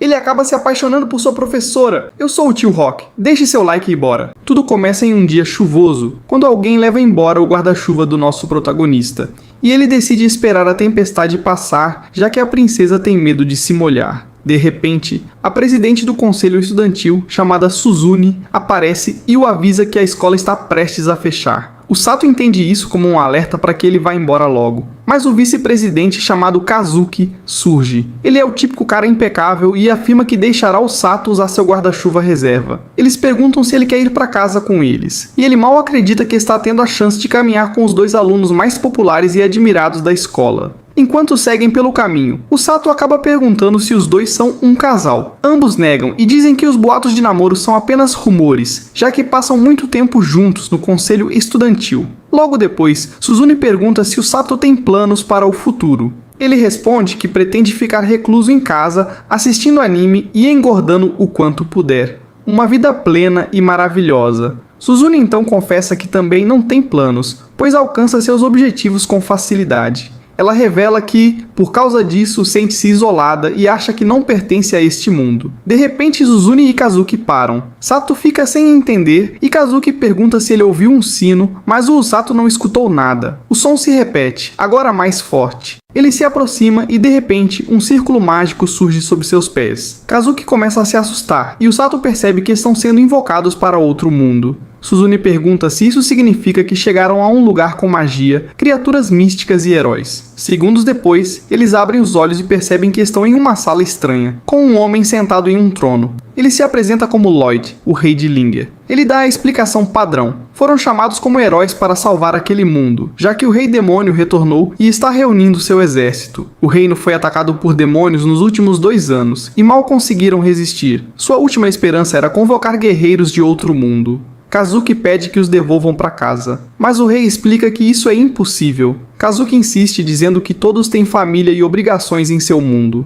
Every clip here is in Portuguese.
Ele acaba se apaixonando por sua professora. Eu sou o tio Rock. Deixe seu like e bora. Tudo começa em um dia chuvoso, quando alguém leva embora o guarda-chuva do nosso protagonista. E ele decide esperar a tempestade passar, já que a princesa tem medo de se molhar. De repente, a presidente do conselho estudantil, chamada Suzune, aparece e o avisa que a escola está prestes a fechar. O Sato entende isso como um alerta para que ele vá embora logo. Mas o vice-presidente, chamado Kazuki, surge. Ele é o típico cara impecável e afirma que deixará o Sato usar seu guarda-chuva reserva. Eles perguntam se ele quer ir para casa com eles, e ele mal acredita que está tendo a chance de caminhar com os dois alunos mais populares e admirados da escola. Enquanto seguem pelo caminho, o Sato acaba perguntando se os dois são um casal. Ambos negam e dizem que os boatos de namoro são apenas rumores, já que passam muito tempo juntos no conselho estudantil. Logo depois, Suzune pergunta se o Sato tem planos para o futuro. Ele responde que pretende ficar recluso em casa, assistindo anime e engordando o quanto puder. Uma vida plena e maravilhosa. Suzune então confessa que também não tem planos, pois alcança seus objetivos com facilidade. Ela revela que, por causa disso, sente-se isolada e acha que não pertence a este mundo. De repente, Suzune e Kazuki param. Sato fica sem entender e Kazuki pergunta se ele ouviu um sino, mas o Sato não escutou nada. O som se repete, agora mais forte. Ele se aproxima e, de repente, um círculo mágico surge sob seus pés. Kazuki começa a se assustar e o Sato percebe que estão sendo invocados para outro mundo. Suzune pergunta se isso significa que chegaram a um lugar com magia, criaturas místicas e heróis. Segundos depois, eles abrem os olhos e percebem que estão em uma sala estranha, com um homem sentado em um trono. Ele se apresenta como Lloyd, o rei de Linger. Ele dá a explicação padrão. Foram chamados como heróis para salvar aquele mundo, já que o rei demônio retornou e está reunindo seu exército. O reino foi atacado por demônios nos últimos 2 anos, e mal conseguiram resistir. Sua última esperança era convocar guerreiros de outro mundo. Kazuki pede que os devolvam para casa, mas o rei explica que isso é impossível. Kazuki insiste dizendo que todos têm família e obrigações em seu mundo.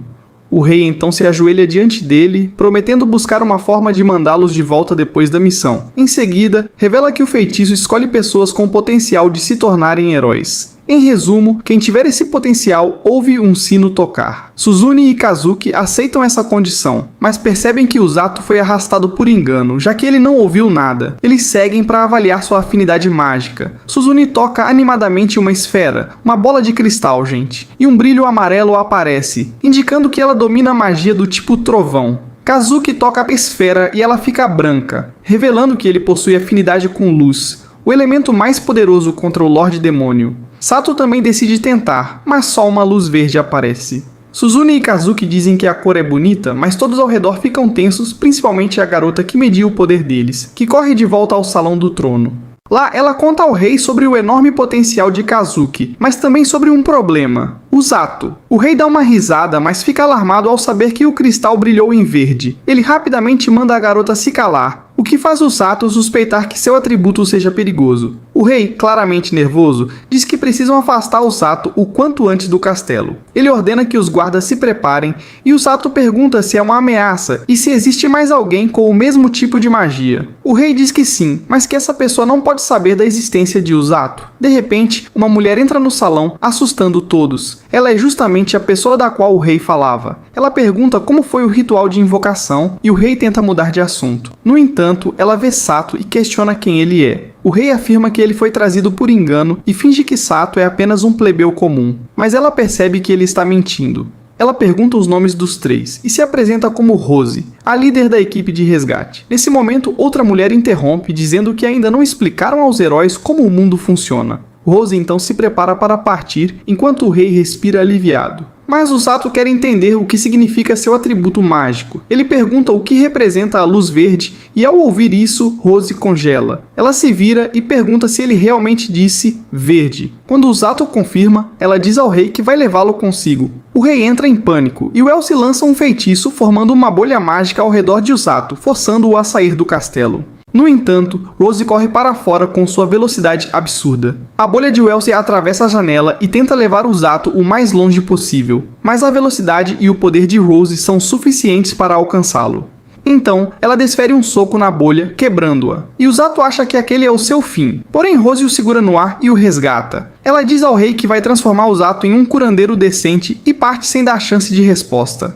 O rei então se ajoelha diante dele, prometendo buscar uma forma de mandá-los de volta depois da missão. Em seguida, revela que o feitiço escolhe pessoas com potencial de se tornarem heróis. Em resumo, quem tiver esse potencial ouve um sino tocar. Suzune e Kazuki aceitam essa condição, mas percebem que o Sato foi arrastado por engano, já que ele não ouviu nada. Eles seguem para avaliar sua afinidade mágica. Suzune toca animadamente uma esfera, uma bola de cristal, gente, e um brilho amarelo aparece, indicando que ela domina a magia do tipo trovão. Kazuki toca a esfera e ela fica branca, revelando que ele possui afinidade com luz, o elemento mais poderoso contra o Lorde Demônio. Sato também decide tentar, mas só uma luz verde aparece. Suzune e Kazuki dizem que a cor é bonita, mas todos ao redor ficam tensos, principalmente a garota que mediu o poder deles, que corre de volta ao Salão do Trono. Lá, ela conta ao rei sobre o enorme potencial de Kazuki, mas também sobre um problema: o Sato. O rei dá uma risada, mas fica alarmado ao saber que o cristal brilhou em verde. Ele rapidamente manda a garota se calar, o que faz o Sato suspeitar que seu atributo seja perigoso. O rei, claramente nervoso, diz que precisam afastar o Sato o quanto antes do castelo. Ele ordena que os guardas se preparem e o Sato pergunta se é uma ameaça e se existe mais alguém com o mesmo tipo de magia. O rei diz que sim, mas que essa pessoa não pode saber da existência de Sato. De repente, uma mulher entra no salão, assustando todos. Ela é justamente a pessoa da qual o rei falava. Ela pergunta como foi o ritual de invocação e o rei tenta mudar de assunto. No entanto, ela vê Sato e questiona quem ele é. O rei afirma que ele foi trazido por engano e finge que Sato é apenas um plebeu comum, mas ela percebe que ele está mentindo. Ela pergunta os nomes dos 3 e se apresenta como Rose, a líder da equipe de resgate. Nesse momento, outra mulher interrompe, dizendo que ainda não explicaram aos heróis como o mundo funciona. Rose então se prepara para partir, enquanto o rei respira aliviado. Mas o Sato quer entender o que significa seu atributo mágico. Ele pergunta o que representa a luz verde e, ao ouvir isso, Rose congela. Ela se vira e pergunta se ele realmente disse verde. Quando o Sato confirma, ela diz ao rei que vai levá-lo consigo. O rei entra em pânico e o Elsie lança um feitiço formando uma bolha mágica ao redor de Sato, forçando-o a sair do castelo. No entanto, Rose corre para fora com sua velocidade absurda. A bolha de Elsie atravessa a janela e tenta levar o Sato o mais longe possível, mas a velocidade e o poder de Rose são suficientes para alcançá-lo. Então, ela desfere um soco na bolha, quebrando-a, e o Sato acha que aquele é o seu fim. Porém, Rose o segura no ar e o resgata. Ela diz ao rei que vai transformar o Sato em um curandeiro decente e parte sem dar chance de resposta.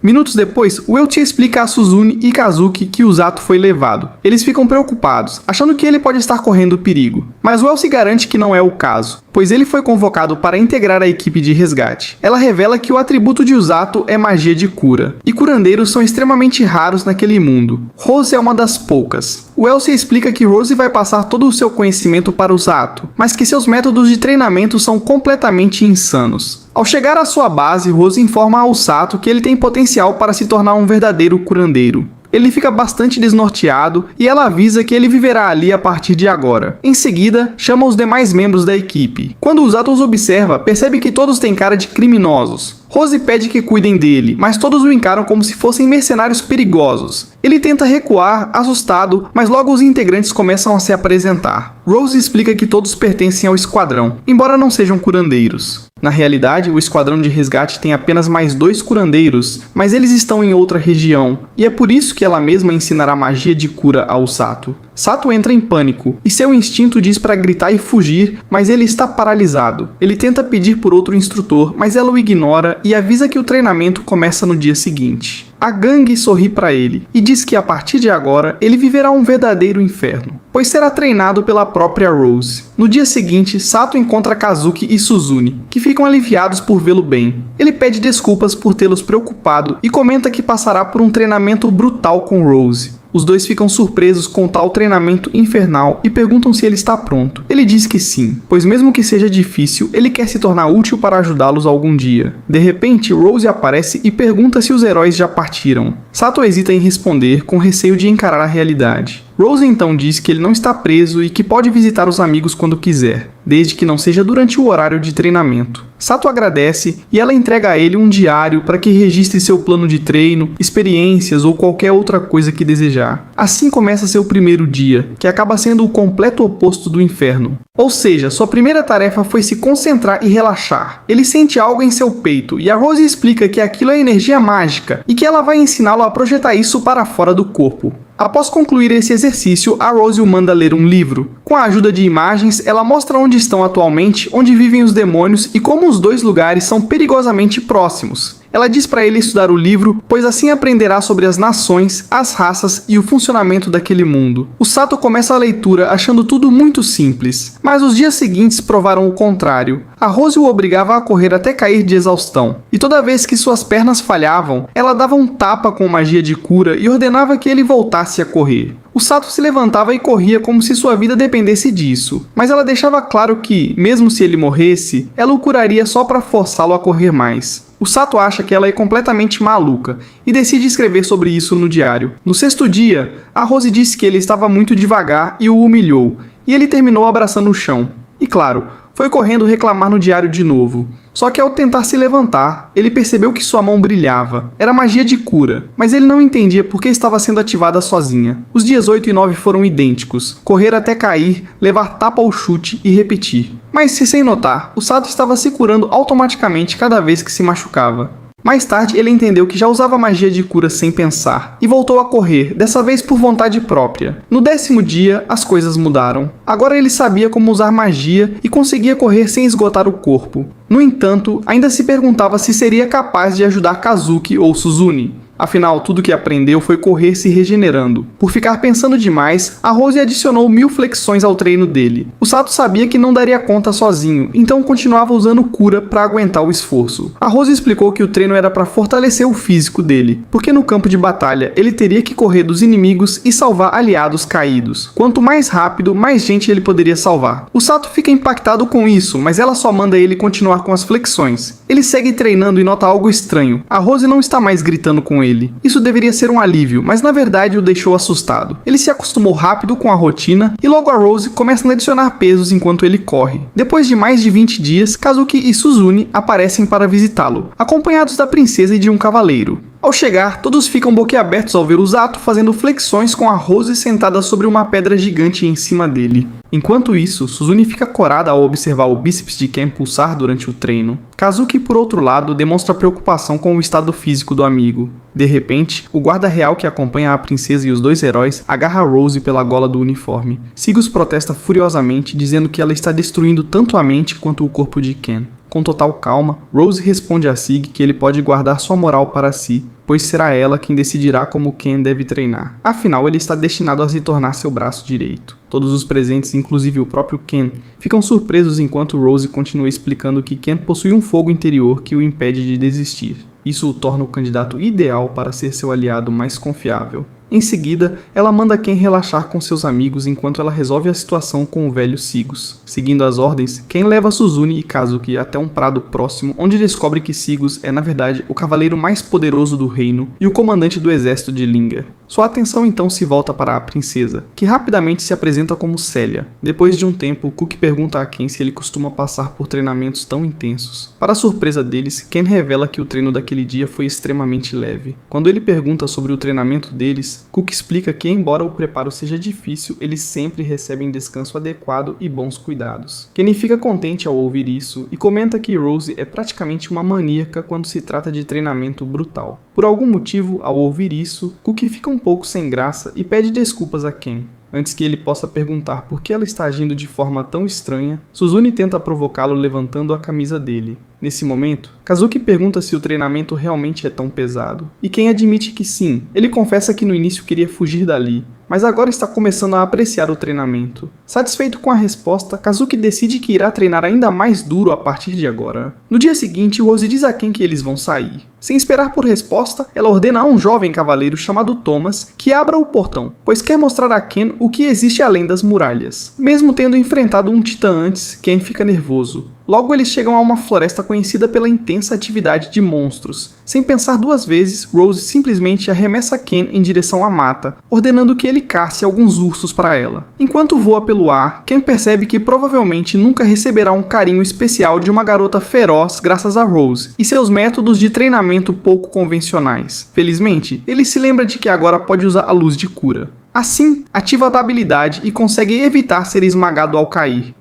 Minutos depois, o Elchi explica a Suzune e Kazuki que o Zato foi levado. Eles ficam preocupados, achando que ele pode estar correndo perigo. Mas o Elchi garante que não é o caso, pois ele foi convocado para integrar a equipe de resgate. Ela revela que o atributo de Usato é magia de cura, e curandeiros são extremamente raros naquele mundo. Rose é uma das poucas. O Elchi explica que Rose vai passar todo o seu conhecimento para Usato, mas que seus métodos de treinamento são completamente insanos. Ao chegar à sua base, Rose informa ao Sato que ele tem potencial para se tornar um verdadeiro curandeiro. Ele fica bastante desnorteado e ela avisa que ele viverá ali a partir de agora. Em seguida, chama os demais membros da equipe. Quando Usato os observa, percebe que todos têm cara de criminosos. Rose pede que cuidem dele, mas todos o encaram como se fossem mercenários perigosos. Ele tenta recuar, assustado, mas logo os integrantes começam a se apresentar. Rose explica que todos pertencem ao esquadrão, embora não sejam curandeiros. Na realidade, o esquadrão de resgate tem apenas mais 2 curandeiros, mas eles estão em outra região, e é por isso que ela mesma ensinará magia de cura ao Sato. Sato entra em pânico, e seu instinto diz para gritar e fugir, mas ele está paralisado. Ele tenta pedir por outro instrutor, mas ela o ignora e avisa que o treinamento começa no dia seguinte. A gangue sorri para ele e diz que a partir de agora ele viverá um verdadeiro inferno, pois será treinado pela própria Rose. No dia seguinte, Sato encontra Kazuki e Suzune, que ficam aliviados por vê-lo bem. Ele pede desculpas por tê-los preocupado e comenta que passará por um treinamento brutal com Rose. Os dois ficam surpresos com tal treinamento infernal e perguntam se ele está pronto. Ele diz que sim, pois mesmo que seja difícil, ele quer se tornar útil para ajudá-los algum dia. De repente, Rose aparece e pergunta se os heróis já partiram. Sato hesita em responder, com receio de encarar a realidade. Rose então diz que ele não está preso e que pode visitar os amigos quando quiser, desde que não seja durante o horário de treinamento. Sato agradece e ela entrega a ele um diário para que registre seu plano de treino, experiências ou qualquer outra coisa que desejar. Assim começa seu primeiro dia, que acaba sendo o completo oposto do inferno. Ou seja, sua primeira tarefa foi se concentrar e relaxar. Ele sente algo em seu peito e a Rose explica que aquilo é energia mágica e que ela vai ensiná-lo a projetar isso para fora do corpo. Após concluir esse exercício, a Rose o manda ler um livro. Com a ajuda de imagens, ela mostra onde estão atualmente, onde vivem os demônios e como os dois lugares são perigosamente próximos. Ela diz para ele estudar o livro, pois assim aprenderá sobre as nações, as raças e o funcionamento daquele mundo. O Sato começa a leitura achando tudo muito simples, mas os dias seguintes provaram o contrário. A Rose o obrigava a correr até cair de exaustão, e toda vez que suas pernas falhavam, ela dava um tapa com magia de cura e ordenava que ele voltasse a correr. O Sato se levantava e corria como se sua vida dependesse disso, mas ela deixava claro que, mesmo se ele morresse, ela o curaria só para forçá-lo a correr mais. O Sato acha que ela é completamente maluca e decide escrever sobre isso no diário. No 6º dia, a Rose disse que ele estava muito devagar e o humilhou, e ele terminou abraçando o chão. E claro, foi correndo reclamar no diário de novo. Só que ao tentar se levantar, ele percebeu que sua mão brilhava. Era magia de cura, mas ele não entendia por que estava sendo ativada sozinha. Os dias 8 e 9 foram idênticos. Correr até cair, levar tapa ou chute e repetir. Mas sem notar, o Sato estava se curando automaticamente cada vez que se machucava. Mais tarde, ele entendeu que já usava magia de cura sem pensar, e voltou a correr, dessa vez por vontade própria. No 10º dia, as coisas mudaram. Agora ele sabia como usar magia e conseguia correr sem esgotar o corpo. No entanto, ainda se perguntava se seria capaz de ajudar Kazuki ou Suzune. Afinal, tudo que aprendeu foi correr se regenerando. Por ficar pensando demais, a Rose adicionou 1000 flexões ao treino dele. O Sato sabia que não daria conta sozinho, então continuava usando cura para aguentar o esforço. A Rose explicou que o treino era para fortalecer o físico dele, porque no campo de batalha ele teria que correr dos inimigos e salvar aliados caídos. Quanto mais rápido, mais gente ele poderia salvar. O Sato fica impactado com isso, mas ela só manda ele continuar com as flexões. Ele segue treinando e nota algo estranho. A Rose não está mais gritando com ele. Isso deveria ser um alívio, mas na verdade o deixou assustado. Ele se acostumou rápido com a rotina e logo a Rose começa a adicionar pesos enquanto ele corre. Depois de mais de 20 dias, Kazuki e Suzune aparecem para visitá-lo, acompanhados da princesa e de um cavaleiro. Ao chegar, todos ficam boquiabertos ao ver o Sato fazendo flexões com a Rose sentada sobre uma pedra gigante em cima dele. Enquanto isso, Suzune fica corada ao observar o bíceps de Ken pulsar durante o treino. Kazuki, por outro lado, demonstra preocupação com o estado físico do amigo. De repente, o guarda real que acompanha a princesa e os dois heróis agarra Rose pela gola do uniforme. Sigus protesta furiosamente, dizendo que ela está destruindo tanto a mente quanto o corpo de Ken. Com total calma, Rose responde a Sig que ele pode guardar sua moral para si, pois será ela quem decidirá como Ken deve treinar. Afinal, ele está destinado a se tornar seu braço direito. Todos os presentes, inclusive o próprio Ken, ficam surpresos enquanto Rose continua explicando que Ken possui um fogo interior que o impede de desistir. Isso o torna o candidato ideal para ser seu aliado mais confiável. Em seguida, ela manda Ken relaxar com seus amigos enquanto ela resolve a situação com o velho Sigus. Seguindo as ordens, Ken leva Suzune e Kazuki até um prado próximo, onde descobre que Sigus é na verdade o cavaleiro mais poderoso do reino e o comandante do exército de Linga. Sua atenção então se volta para a princesa, que rapidamente se apresenta como Celia. Depois de um tempo, Cook pergunta a Ken se ele costuma passar por treinamentos tão intensos. Para a surpresa deles, Ken revela que o treino daquele dia foi extremamente leve. Quando ele pergunta sobre o treinamento deles, Cook explica que, embora o preparo seja difícil, eles sempre recebem descanso adequado e bons cuidados. Kenny fica contente ao ouvir isso e comenta que Rose é praticamente uma maníaca quando se trata de treinamento brutal. Por algum motivo, ao ouvir isso, Cook fica um pouco sem graça e pede desculpas a Ken. Antes que ele possa perguntar por que ela está agindo de forma tão estranha, Suzune tenta provocá-lo levantando a camisa dele. Nesse momento, Kazuki pergunta se o treinamento realmente é tão pesado, e Ken admite que sim. Ele confessa que no início queria fugir dali, mas agora está começando a apreciar o treinamento. Satisfeito com a resposta, Kazuki decide que irá treinar ainda mais duro a partir de agora. No dia seguinte, Rose diz a Ken que eles vão sair. Sem esperar por resposta, ela ordena a um jovem cavaleiro chamado Thomas que abra o portão, pois quer mostrar a Ken o que existe além das muralhas. Mesmo tendo enfrentado um titã antes, Ken fica nervoso. Logo eles chegam a uma floresta conhecida pela intensa atividade de monstros. Sem pensar duas vezes, Rose simplesmente arremessa Ken em direção à mata, ordenando que ele casse alguns ursos para ela. Enquanto voa pelo ar, Ken percebe que provavelmente nunca receberá um carinho especial de uma garota feroz graças a Rose e seus métodos de treinamento pouco convencionais. Felizmente, ele se lembra de que agora pode usar a luz de cura. Assim, ativa a habilidade e consegue evitar ser esmagado ao cair.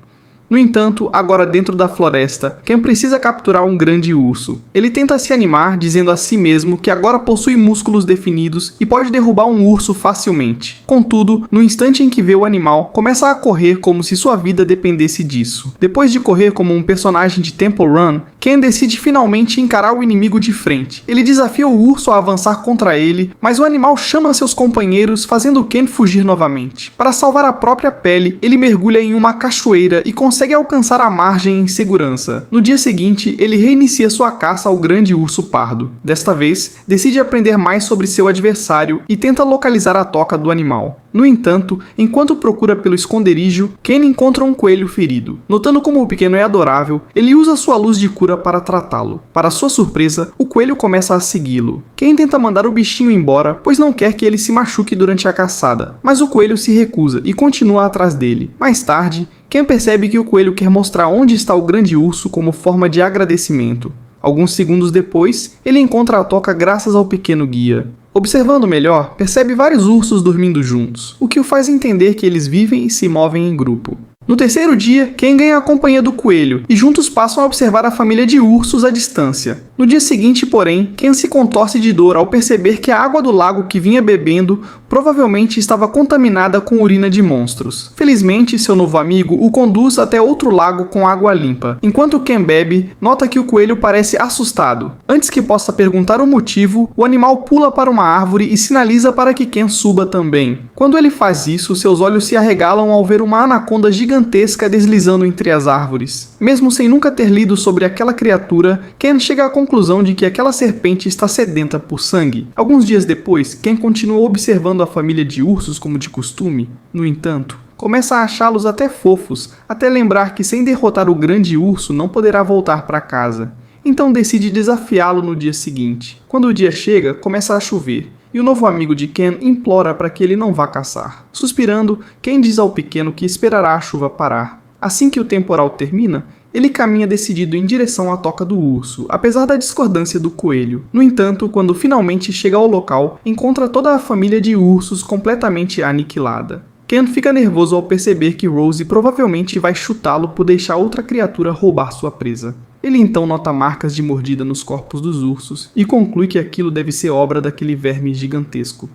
No entanto, agora dentro da floresta, Ken precisa capturar um grande urso. Ele tenta se animar, dizendo a si mesmo que agora possui músculos definidos e pode derrubar um urso facilmente. Contudo, no instante em que vê o animal, começa a correr como se sua vida dependesse disso. Depois de correr como um personagem de Temple Run, Ken decide finalmente encarar o inimigo de frente. Ele desafia o urso a avançar contra ele, mas o animal chama seus companheiros, fazendo Ken fugir novamente. Para salvar a própria pele, ele mergulha em uma cachoeira e consegue alcançar a margem em segurança. No dia seguinte, ele reinicia sua caça ao grande urso pardo. Desta vez, decide aprender mais sobre seu adversário e tenta localizar a toca do animal. No entanto, enquanto procura pelo esconderijo, Ken encontra um coelho ferido. Notando como o pequeno é adorável, ele usa sua luz de cura para tratá-lo. Para sua surpresa, o coelho começa a segui-lo. Ken tenta mandar o bichinho embora, pois não quer que ele se machuque durante a caçada, mas o coelho se recusa e continua atrás dele. Mais tarde, Ken percebe que o coelho quer mostrar onde está o grande urso como forma de agradecimento. Alguns segundos depois, ele encontra a toca graças ao pequeno guia. Observando melhor, percebe vários ursos dormindo juntos, o que o faz entender que eles vivem e se movem em grupo. No terceiro dia, Ken ganha a companhia do coelho e juntos passam a observar a família de ursos à distância. No dia seguinte, porém, Ken se contorce de dor ao perceber que a água do lago que vinha bebendo provavelmente estava contaminada com urina de monstros. Felizmente, seu novo amigo o conduz até outro lago com água limpa. Enquanto Ken bebe, nota que o coelho parece assustado. Antes que possa perguntar o motivo, o animal pula para uma árvore e sinaliza para que Ken suba também. Quando ele faz isso, seus olhos se arregalam ao ver uma anaconda gigantesca deslizando entre as árvores. Mesmo sem nunca ter lido sobre aquela criatura, Ken chega à conclusão de que aquela serpente está sedenta por sangue. Alguns dias depois, Ken continua observando a família de ursos como de costume. No entanto, começa a achá-los até fofos, até lembrar que sem derrotar o grande urso não poderá voltar para casa. Então decide desafiá-lo no dia seguinte. Quando o dia chega, começa a chover, e o novo amigo de Ken implora para que ele não vá caçar. Suspirando, Ken diz ao pequeno que esperará a chuva parar. Assim que o temporal termina, ele caminha decidido em direção à toca do urso, apesar da discordância do coelho. No entanto, quando finalmente chega ao local, encontra toda a família de ursos completamente aniquilada. Ken fica nervoso ao perceber que Rose provavelmente vai chutá-lo por deixar outra criatura roubar sua presa. Ele então nota marcas de mordida nos corpos dos ursos e conclui que aquilo deve ser obra daquele verme gigantesco.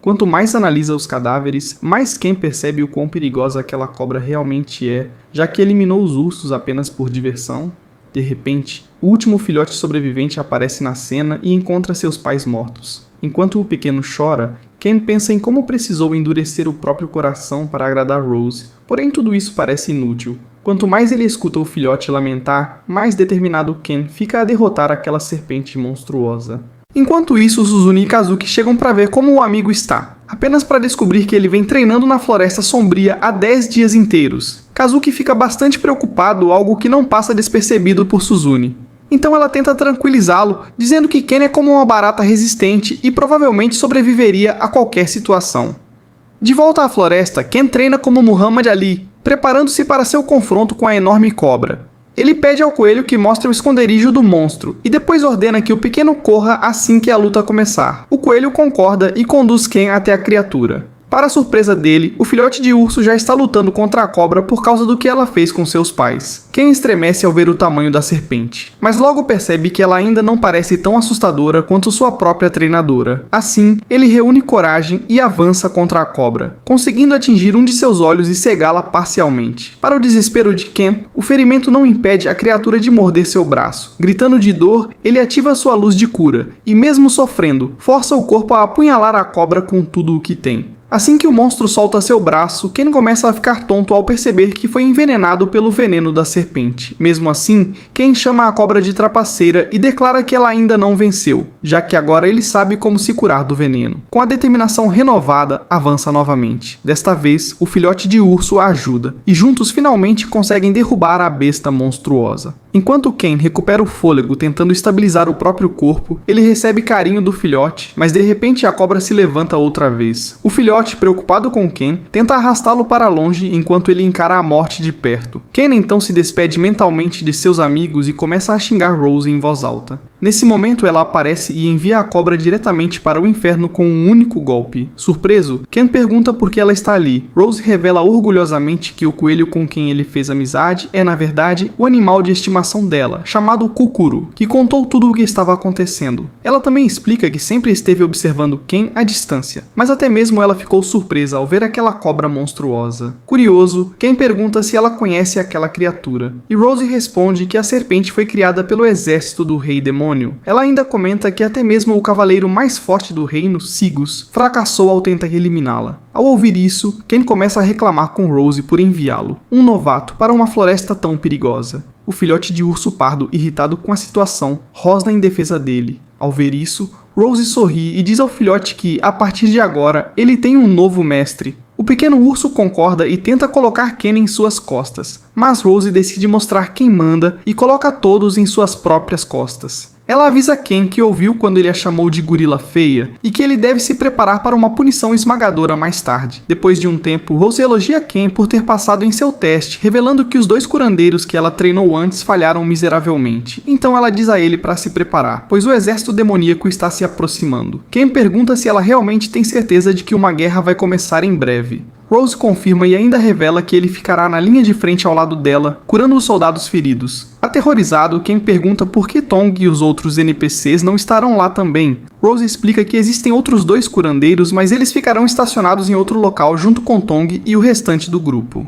Quanto mais analisa os cadáveres, mais Ken percebe o quão perigosa aquela cobra realmente é, já que eliminou os ursos apenas por diversão. De repente, o último filhote sobrevivente aparece na cena e encontra seus pais mortos. Enquanto o pequeno chora, Ken pensa em como precisou endurecer o próprio coração para agradar Rose, porém tudo isso parece inútil. Quanto mais ele escuta o filhote lamentar, mais determinado Ken fica a derrotar aquela serpente monstruosa. Enquanto isso, Suzune e Kazuki chegam para ver como o amigo está, apenas para descobrir que ele vem treinando na Floresta Sombria há 10 dias inteiros. Kazuki fica bastante preocupado, algo que não passa despercebido por Suzune. Então ela tenta tranquilizá-lo, dizendo que Ken é como uma barata resistente e provavelmente sobreviveria a qualquer situação. De volta à floresta, Ken treina como Muhammad Ali, preparando-se para seu confronto com a enorme cobra. Ele pede ao coelho que mostre o esconderijo do monstro e depois ordena que o pequeno corra assim que a luta começar. O coelho concorda e conduz Ken até a criatura. Para a surpresa dele, o filhote de urso já está lutando contra a cobra por causa do que ela fez com seus pais. Ken estremece ao ver o tamanho da serpente, mas logo percebe que ela ainda não parece tão assustadora quanto sua própria treinadora. Assim, ele reúne coragem e avança contra a cobra, conseguindo atingir um de seus olhos e cegá-la parcialmente. Para o desespero de Ken, o ferimento não impede a criatura de morder seu braço. Gritando de dor, ele ativa sua luz de cura, e mesmo sofrendo, força o corpo a apunhalar a cobra com tudo o que tem. Assim que o monstro solta seu braço, Ken começa a ficar tonto ao perceber que foi envenenado pelo veneno da serpente. Mesmo assim, Ken chama a cobra de trapaceira e declara que ela ainda não venceu, já que agora ele sabe como se curar do veneno. Com a determinação renovada, avança novamente. Desta vez, o filhote de urso a ajuda, e juntos finalmente conseguem derrubar a besta monstruosa. Enquanto Ken recupera o fôlego tentando estabilizar o próprio corpo, ele recebe carinho do filhote, mas de repente a cobra se levanta outra vez. O filhote, preocupado com Ken, tenta arrastá-lo para longe enquanto ele encara a morte de perto. Ken então se despede mentalmente de seus amigos e começa a xingar Rose em voz alta. Nesse momento ela aparece e envia a cobra diretamente para o inferno com um único golpe. Surpreso, Ken pergunta por que ela está ali. Rose revela orgulhosamente que o coelho com quem ele fez amizade é, na verdade, o animal de estimação dela, chamado Kukuru, que contou tudo o que estava acontecendo. Ela também explica que sempre esteve observando Ken à distância, mas até mesmo ela ficou surpresa ao ver aquela cobra monstruosa. Curioso, Ken pergunta se ela conhece aquela criatura, e Rose responde que a serpente foi criada pelo exército do rei demônio. Ela ainda comenta que até mesmo o cavaleiro mais forte do reino, Sigus, fracassou ao tentar eliminá-la. Ao ouvir isso, Ken começa a reclamar com Rose por enviá-lo, um novato, para uma floresta tão perigosa. O filhote de urso pardo, irritado com a situação, rosna em defesa dele. Ao ver isso, Rose sorri e diz ao filhote que, a partir de agora, ele tem um novo mestre. O pequeno urso concorda e tenta colocar Ken em suas costas, mas Rose decide mostrar quem manda e coloca todos em suas próprias costas. Ela avisa Ken que ouviu quando ele a chamou de gorila feia e que ele deve se preparar para uma punição esmagadora mais tarde. Depois de um tempo, Rose elogia Ken por ter passado em seu teste, revelando que os 2 curandeiros que ela treinou antes falharam miseravelmente. Então ela diz a ele para se preparar, pois o exército demoníaco está se aproximando. Ken pergunta se ela realmente tem certeza de que uma guerra vai começar em breve. Rose confirma e ainda revela que ele ficará na linha de frente ao lado dela, curando os soldados feridos. Aterrorizado, Ken pergunta por que Tong e os outros NPCs não estarão lá também. Rose explica que existem outros 2 curandeiros, mas eles ficarão estacionados em outro local junto com Tong e o restante do grupo.